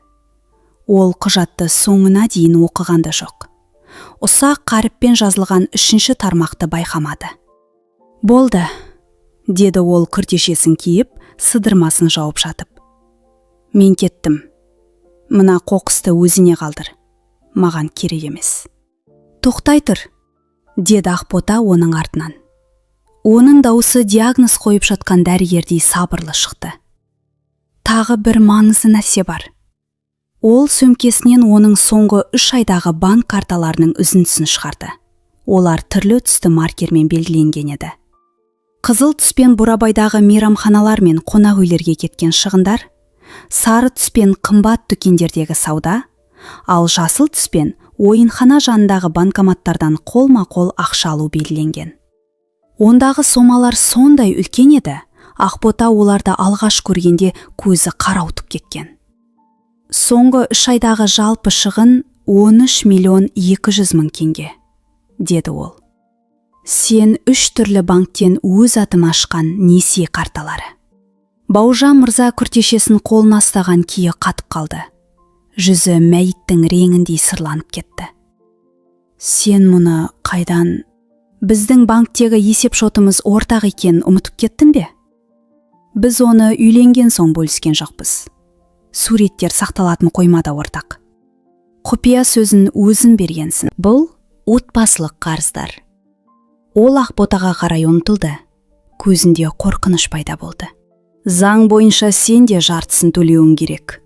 Ол құжатты соңына дейін оқығанда жоқ. Ұсақ қаріппен жазылған 3-ші тармақты байқамады. Болды, деді ол күртешесін киіп, сыдырмасын жауып жатып. Мен кеттім. Мына қоқысты өзіне қалдыр. Маған керек емес. Тоқтай тұр, деді Ақбота оның артынан. Оның дауысы диагноз қойып жатқан дәрігердей сабырлы шықты. Тағы бір маңызды нәрсе бар. Ол сөмкесінен оның соңғы 3 айдағы банк карталарының үзіндісін шығарды. Олар түрлі түсті маркермен белгіленген еді. Қызыл түспен Бурабайдағы мейрамханалар мен қонақ үйлерге кеткен шығындар, сары түспен қымбат дүкендердегі сауда, ал жасыл түспен ойынхана жанындағы банкоматтардан қолма-қол ақша алу белгіленген. Ондағы сомалар сондай үлкен еді, Ақбота оларды алғаш көргенде көзі қарауытып кеткен. Соңғы 3 айдағы жалпы шығын 13 миллион 200 мың теңге, деді ол. Сен 3 түрлі банктен өз атыма ашқан несие карталары. Бауыржан мырза күртешесін қолына ұстаған күйі қатып қалды. Жүзі мәйіттің реңіндей сырланып кетті. Сен мұны қайдан? Біздің банктегі есеп шотымыз ортақ екенін ұмытып кеттің бе? Біз оны үйленген соң бөліскен жоқпыз. Суреттер сақталатын қоймада ортақ. Құпия сөзін өзің бергенсің. Бұл отбасылық қарыздар. Ол Ақботаға қарай ұмтылды. Көзінде қорқыныш пайда болды. Заң бойынша сен де жартысын төлеуің керек.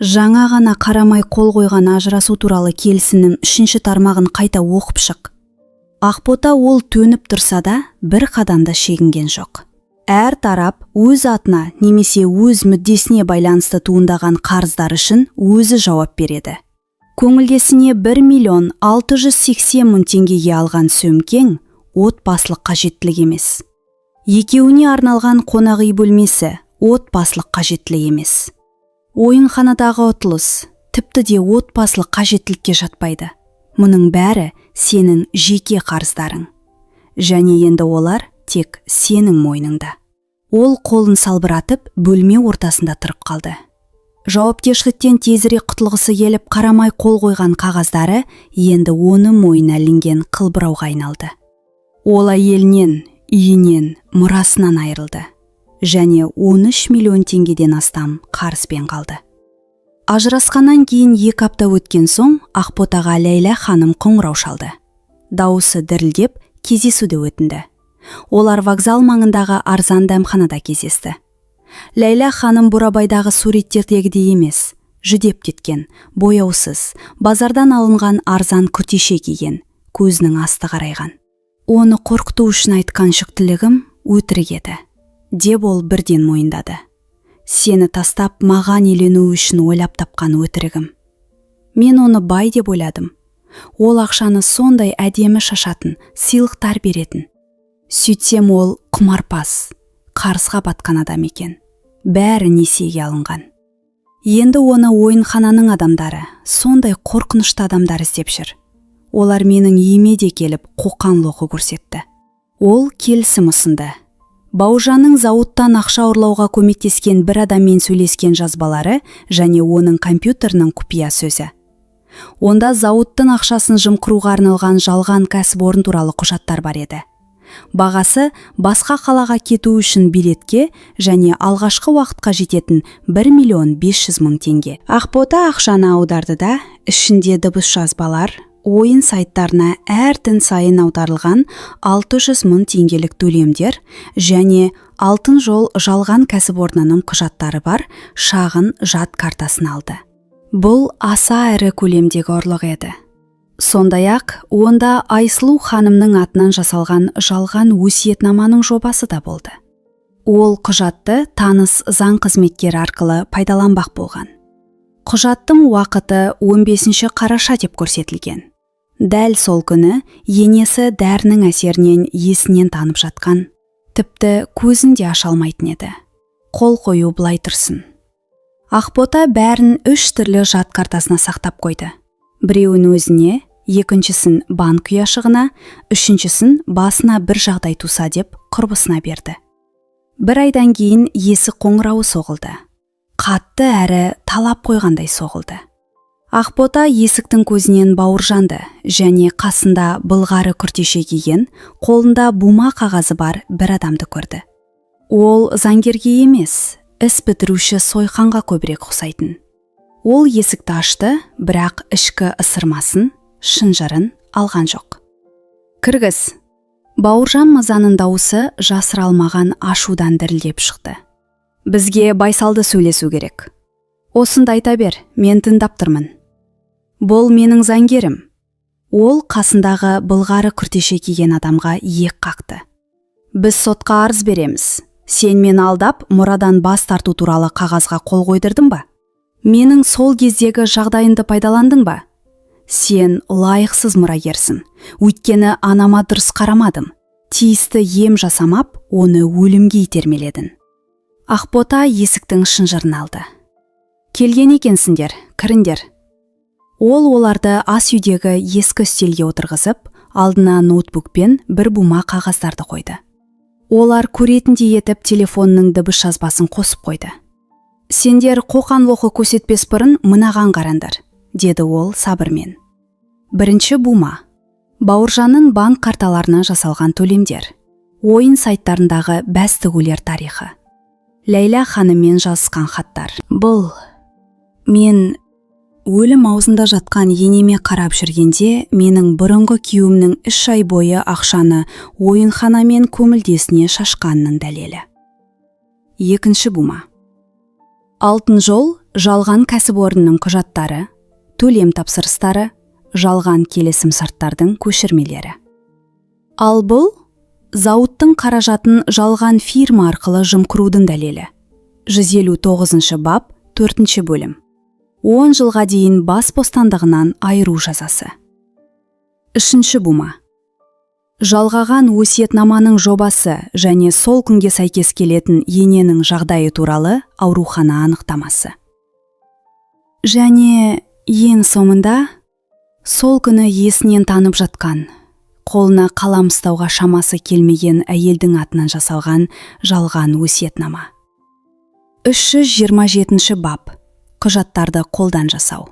Жаңа ғана қарамай қол қойған ажырасу туралы келісімнің 3-ші тармағын қайта оқып шық. Ақбота ол төніп тұрса да, бір қадамда шегінген жоқ. Әр тарап өз атына немесе өз мүддесіне байланысты туындаған қарыздар үшін өзі жауап береді. Көңілдесіне 1 миллион 680 мың теңгеге алған сөмкең отбасылық қажеттілік емес. Екеуіне арналған қонақ үй бөлмесі отбасылық қажеттілік емес. Ойынханадағы ұтылыс тіпті де отбасылық қажеттілікке жатпайды. Мұның бәрі сенің жеке қарыздарың. Және енді олар тек сенің мойныңда. Ол қолын салбыратып, бөлме ортасында тұрып қалды. Жауапкершіліктен тезірек құтылғысы келіп, қарамай қол қойған қағаздары енді оны мойнына ілінген қылбырауға айналды. Ол әйелінен, үйінен, мұрасынан айырылды. Және 13 миллион теңгеден астам қарызбен қалды. Ажырасқаннан кейін 2 апта өткен соң Ақботаға Ләйлә ханым қоңырау шалды. Дауысы дірілдеп, кездесуді өтінді. Олар вокзал маңындағы арзан дәмханада кездесті. Ләйлә ханым Бурабайдағы суреттердегідей емес, жүдеп кеткен, бояусыз, базардан алынған арзан күртеше киген, көзінің асты қарайған. Оны қорқыту үшін айтқан жүктілігім өтірік еді, деп ол бірден мойындады. Сені тастап маған елену үшін ойлап тапқан өтірігім. Мен оны бай деп ойладым. Ол ақшаны сондай әдемі шашатын, сыйлықтар беретін. Сөйтсем ол құмарпас, қарызға батқан адам екен. Бәрі несиеге алынған. Енді оны ойынхананың адамдары, сондай қорқынышты адамдар іздеп жүр. Олар менің үйіме де келіп қоқан-лоқы көрсетті. Ол келісім ұсынды. Бауыржанның зауыттан ақша ұрлауға көмектескен бір адаммен сөйлескен жазбалары және оның компьютерінің құпия сөзі. Онда зауыттың ақшасын жымқыруға арналған жалған кәсіпорын туралы құжаттар бар еді. Бағасы басқа қалаға кету үшін билетке және алғашқы уақытқа жететін 1.500.000 теңге. Ақбота ақшаны аударды да, ішінде дыбыс жазбалар, ойын сайттарына әр түн сайын аударылған 600.000 теңгелік төлемдер және Алтын жол жалған кәсіпорнының құжаттары бар шағын жад картасын алды. Бұл аса ірі көлемдегі ұрлық еді. Сондай-ақ, онда Айсұлу ханымның атынан жасалған жалған өсиетнаманың жобасы да болды. Ол құжатты таныс заң қызметкері арқылы пайдаланбақ болған. Құжаттың уақыты 15 қараша деп көрсетілген. Дәл сол күні енесі дәрінің әсерінен есінен танып жатқан, тіпті көзін де аша алмайтын еді. Қол қою былай тұрсын. Ақбота бәрін 3 түрлі жад картасына сақтап қойды. Біреуін өзіне, екіншісін банк ұяшығына, үшіншісін басына бір жағдай туса деп құрбысына берді. Бір айдан кейін есі қоңырауы соғылды. Қатты әрі талап қойғандай соғылды. Ақбота есіктің көзінен бауыржанды және қасында былғары күртеше киген, қолында бума қағазы бар бір адамды көрді. Ол заңгерге емес, іс бітіруші сойқанға көбірек ұқсайтын. Ол есікті ашты, бірақ ішкі ысырмасын, шынжырын алған жоқ. Кіргіз. Бауыржан мырзаның дауысы жасыра алмаған ашудан дірілдеп шықты. Бізге байсалды сөйлесу керек. Осында айта бер, мен тыңдап тұрмын. Бұл менің заңгерім. Ол қасындағы былғары күртеше киген адамға иек қақты. Біз сотқа арыз береміз. Сен мені алдап, мұрадан бас тарту туралы қағазға қол қойдырдың ба? Менің сол кездегі жағдайымды пайдаландың ба? Сен лайықсыз мұрагерсің. Өйткені анама дұрыс қарамадым. Тиісті ем жасамап, оны өлімге итермеледің. Ақбота есіктің шынжырын алды. Келген екенсіңдер, кіріңдер. Ол оларды ас үйдегі ескі үстелге отырғызып, алдына ноутбукпен бір бума қағаздарды қойды. Олар көретіндей етіп телефонның дыбыс жазбасын қосып қойды. Сендер қоқан-лоқы көрсетпес бұрын мынаған қараңдар, деді ол сабырмен. Бірінші бума. Бауыржанның банк карталарына жасалған төлемдер. Ойын сайттарындағы бәс тігулер тарихы. Ләйла ханыммен жазысқан хаттар. Бұл мен өлім аузында жатқан енеме қарап жүргенде, менің бұрынғы күйеуімнің 3 ай бойы ақшаны ойынханамен көмілдесіне шашқанның дәлелі. Екінші бума. Алтын жол жалған кәсіпорынның құжаттары, төлем тапсырыстары, жалған келісім шарттардың көшірмелері. Ал бұл зауыттың қаражатын жалған фирма арқылы жымқырудың дәлелі. 159 бап, 4 бөлім. 10 жылға дейін бас бостандығынан айыру жазасы. Үшінші бума. Жалғаған өсиетнаманың жобасы және сол күнге сәйкес келетін ененің жағдайы туралы аурухана анықтамасы. Және ең соңында, сол күні есінен танып жатқан, қолына қалам ұстауға шамасы келмеген әйелдің атынан жасалған жалған өсиетнама. 327 бап. Құжаттарды қолдан жасау.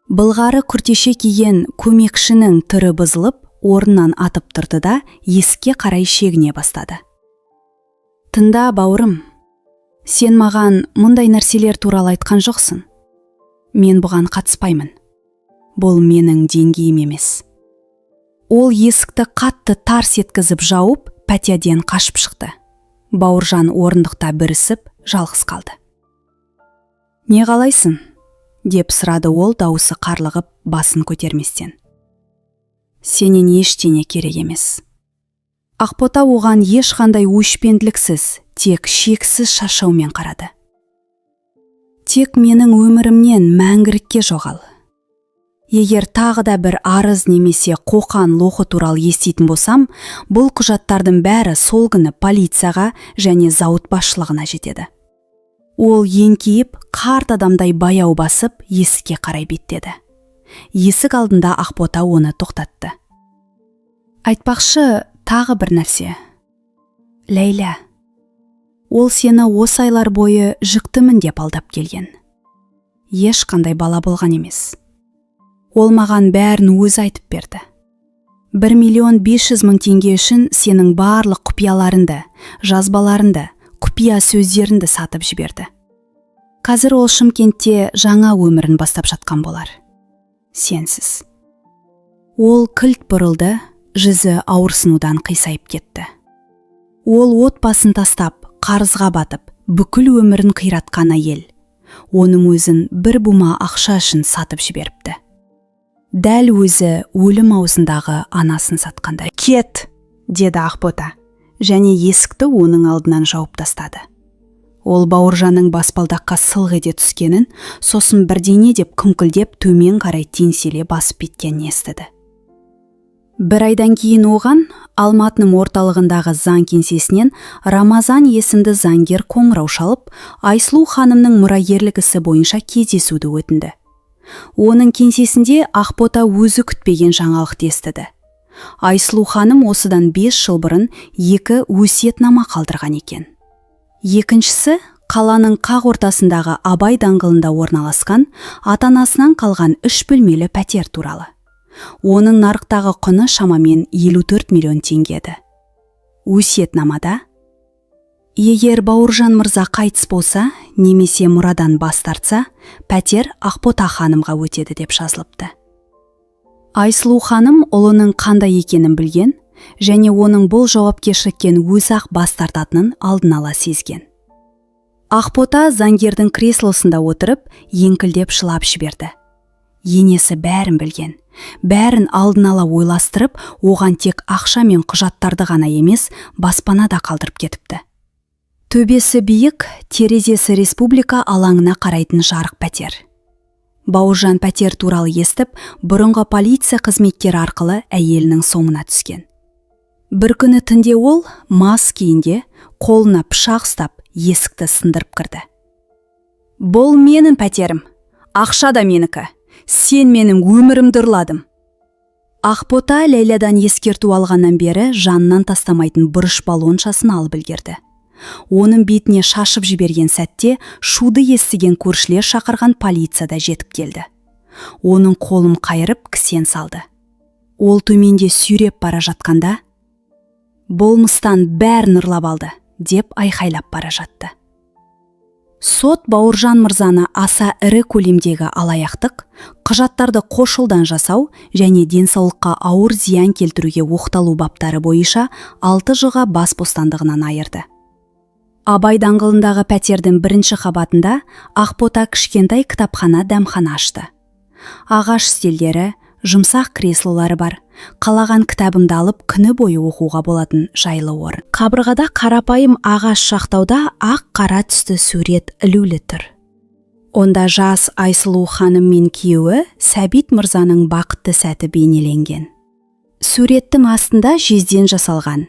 Былғары күртеше киген көмекшінің түрі бұзылып, орнынан атып тұрды да есікке қарай шегіне бастады. Тыңда, бауырым, сен маған мұндай нәрселер туралы айтқан жоқсың. Мен бұған қатыспаймын. Бұл менің деңгейім емес. Ол есікті қатты тарс еткізіп жауып, пәтерден қашып шықты. Бауыржан орындықта бүрісіп, жалғыз қалды. Не қалайсың? Деп сұрады ол дауысы қарлығып, басын көтерместен. Сенен ештеңе керек емес. Ақбота оған ешқандай өшпенділіксіз, тек шексіз шашаумен қарады. Тек менің өмірімнен мәңгілікке жоғал. Егер тағы да бір арыз немесе қоқан-лоқы туралы еститін болсам, бұл құжаттардың бәрі сол күні полицияға және зауыт басшылығына жетеді. Ол еңкейіп, қарт адамдай баяу басып, есікке қарай беттеді. Есік алдында Ақбота оны тоқтатты. Айтпақшы, тағы бір нәрсе. Ләйла, ол сені осы айлар бойы жүктімін деп алдап келген. Ешқандай бала болған емес. Ол маған бәрін өзі айтып берді. 1,5 миллион теңге үшін сенің барлық құпияларыңды, жазбаларыңды, құпия сөздеріңді сатып жіберді. Қазір ол Шымкентте жаңа өмірін бастап жатқан болар. Сенсіз. Ол кілт бұрылды, жүзі ауырсынудан қисайып кетті. Ол отбасын тастап, қарызға батып, бүкіл өмірін қиратқан әйел. Оның өзін бір бума ақша үшін сатып жіберіпті. Дәл өзі өлім аузындағы анасын сатқандай. «Кет!» деді Ақбота, және есікті оның алдынан жауып тастады. Ол Бауыржанның баспалдаққа сылқ ете түскенін, сосын бірдеңе деп күңкілдеп төмен қарай теңселе басып кеткенін естіді. Бір айдан кейін оған Алматының орталығындағы заң кеңсесінен Рамазан есімді заңгер қоңырау шалып, Айсұлу ханымның мұрагерлік ісі бойынша кездесуді өтінді. Оның кеңсесінде Ақбота өзі күтпеген жаңалықты естіді. Айсұлу ханым осыдан 5 жыл бұрын 2 өсиетнама қалдырған екен. Екіншісі қаланың қақ ортасындағы Абай даңғылында орналасқан ата-анасынан қалған 3 бөлмелі пәтер туралы. Оның нарықтағы құны шамамен 54 миллион теңге еді. Өсиетнамада: егер Бауыржан мырза қайтыс болса, немесе мұрадан бас тартса, пәтер Ақбота ханымға өтеді деп жазылыпты. Айсұлу ханым ұлының қандай екенін білген, және оның бұл жауапкершіліктен өзі-ақ бас тартатынын алдын ала сезген. Ақбота заңгердің креслосында отырып, еңкілдеп жылап жіберді. Енесі бәрін білген, бәрін алдын ала ойластырып, оған тек ақша мен құжаттарды ғана емес, баспана да қалдырып кетіпті. Төбесі биік, терезесі республика алаңына қарайтын жарық пәтер. Бауыржан пәтер туралы естіп, бұрынғы полиция қызметкері арқылы әйелінің соңына түскен. Бір күні түнде ол мас күйінде қолына пышақ ұстап, есікті сындырып кірді. «Бұл менің пәтерім, ақша да менікі, сен менің өмірімді ұрладың». Ақбота Ләйладан ескерту алғаннан бері жанынан тастамайтын бұрыш балоншасын алып үлгерді. Оның бетіне шашып жіберген сәтте шуды естіген көршілер шақырған полиция да жетіп келді. Оның қолын қайырып кісен салды. Ол төменде сүйреп бара жатқанда: «Болмыстан бәрін ұрлап алды», деп айқайлап бара жатты. Сот Бауыржан мырзаны аса ірі көлемдегі алаяқтық, құжаттарды қошылдан жасау және денсаулыққа ауыр зиян келтіруге оқталу баптары бойынша 6 жылға бас бостандығынан айырды. Абай даңғылындағы пәтердің 1-ші қабатында Ақбота кішкентай кітапхана дәмхана ашты. Ағаш стелдері, жұмсақ креслолары бар, қалаған кітабымды алып күні бойы оқуға болатын жайлы орын. Қабырғада қарапайым ағаш шақтауда ақ қара түсті сурет ілулі тұр. Онда жас Айсұлу ханым мен күйеуі Сәбит мырзаның бақытты сәті бейнеленген. Суреттің астында жезден жасалған: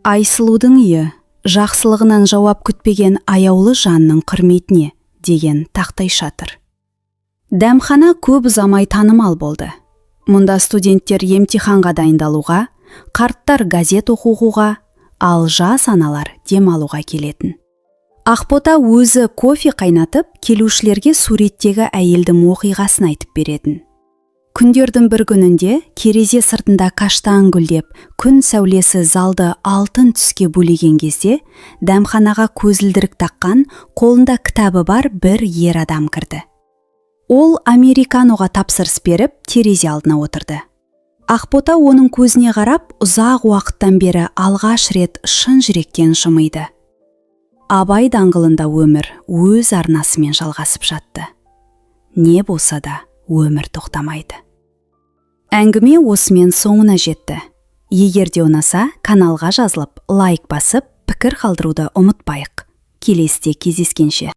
«Айсұлудың үйі, жақсылығынан жауап күтпеген аяулы жанның құрметіне» деген тақтай шатыр. Дәмхана көп ұзамай танымал болды. Мұнда студенттер емтиханға дайындалуға, қарттар газет оқуға, ал жас аналар демалуға келетін. Ақбота өзі кофе қайнатып, келушілерге суреттегі әйелдің оқиғасын айтып беретін. Күндердің бір күнінде терезе сыртында каштан гүлдеп, күн сәулесі залды алтын түске бөлеген кезде, дәмханаға көзілдірік таққан, қолында кітабы бар бір ер адам кірді. Ол американоға тапсырыс беріп, терезе алдына отырды. Ақбота оның көзіне қарап, ұзақ уақыттан бері алғаш рет шын жүректен жымиды. Абай даңғылында өмір өз арнасымен жалғасып жатты. Не болса да өмір тоқтамайды. Әңгіме осымен соңына жетті. Егер де ұнаса, каналға жазылып, лайк басып, пікір қалдыруды ұмытпайық. Келесіде кездескенше.